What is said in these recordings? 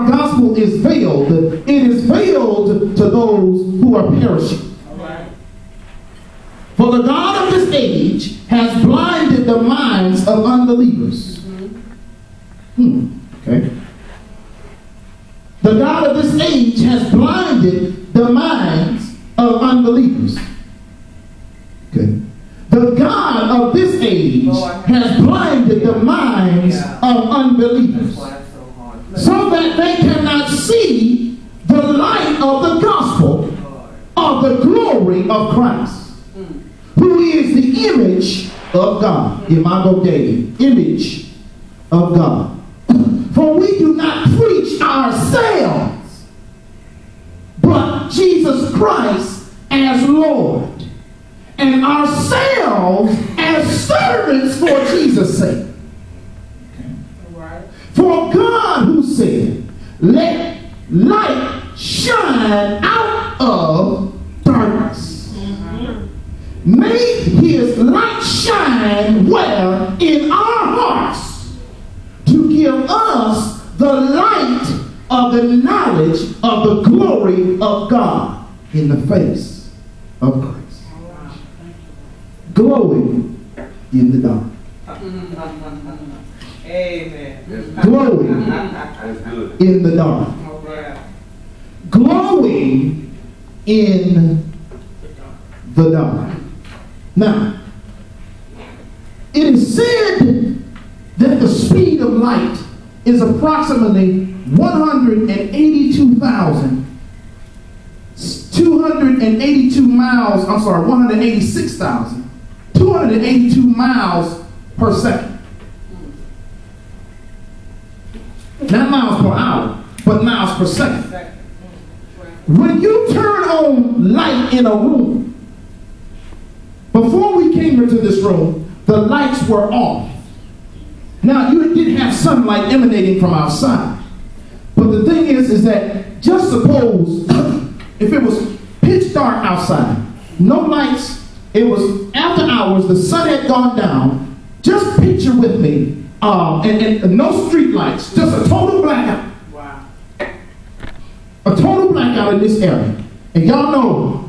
gospel is veiled, it is veiled to those who are perishing. For the God of this age has blinded the minds of unbelievers. Okay. The God of this age has blinded the minds of unbelievers. Okay. The God of this age has blinded the minds of unbelievers so that they cannot see the light of the gospel of the glory of Christ, who is the image of God. Imago Dei, image of God. For we do not preach ourselves, but Jesus Christ as Lord, and ourselves as servants for Jesus' sake. For God, who said, let light shine out of darkness, made his light shine where? In our hearts, to give us the light of the knowledge of the glory of God in the face of Christ. Glowing in the dark. Amen. Glowing in the dark. Glowing in the dark. Now, it is said that the speed of light is approximately 186,282 miles per second. Not miles per hour, but miles per second. When you turn on light in a room, before we came into this room, the lights were off. Now, you didn't have sunlight emanating from outside. But the thing is that just suppose if it was pitch dark outside, no lights, it was after hours, the sun had gone down, just picture with me, and no street lights, just a total blackout. Wow. A total blackout in this area. And y'all know,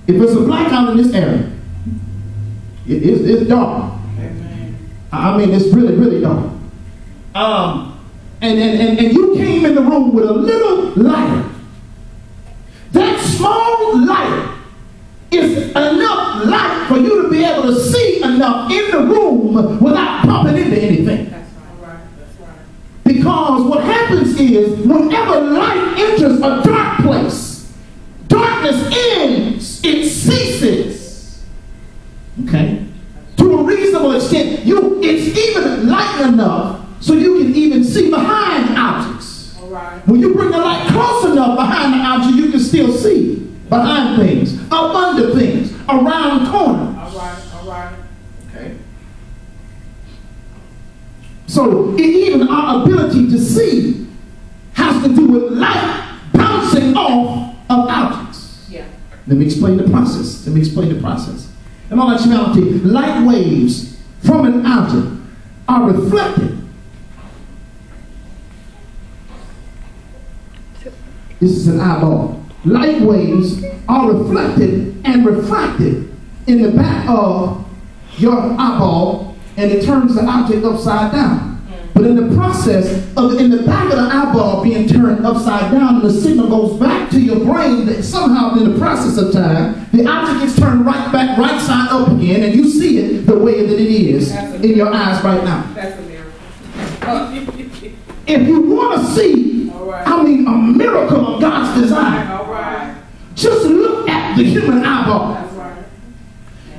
if it's a blackout in this area, it's dark. I mean, it's really, really dark. And you came in the room with a little lighter. That small light is enough light for you to be able to see enough in the room without bumping into anything. That's right. That's right. Because what happens is, whenever light enters a dark place, darkness ends, it ceases. Okay? To a reasonable extent, it's even light enough so you can even see behind objects. All right. When you bring the light close enough behind the object, you can still see behind things, up under things, around corners. All right. All right. Okay. So even our ability to see has to do with light bouncing off of objects. Yeah. Let me explain the process. In all actuality, light waves from an object are reflected. This is an eyeball. Light waves are reflected and refracted in the back of your eyeball, and it turns the object upside down. But in the process of in the back of the eyeball being turned upside down, the signal goes back to your brain that somehow in the process of time, the object is turned right back, right side up again, and you see it the way that it is in your eyes right now. That's a miracle. If you want to see, right. I mean, a miracle of God's design, All right. just look at the human eyeball. That's right.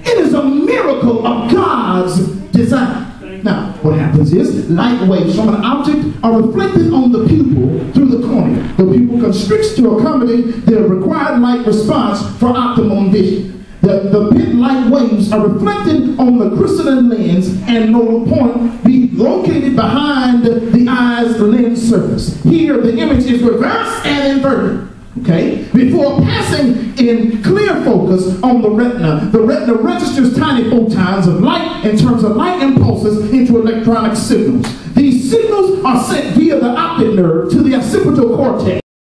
It is a miracle of God's design. Now, what happens is light waves from an object are reflected on the pupil through the cornea. The pupil constricts to accommodate the required light response for optimum vision. The pit light waves are reflected on the crystalline lens and nodal point be located behind the eye's lens surface. Here, the image is reversed and inverted. Okay? Before passing in clear focus on the retina registers tiny photons of light in terms of light impulses into electronic signals. These signals are sent via the optic nerve to the occipital cortex.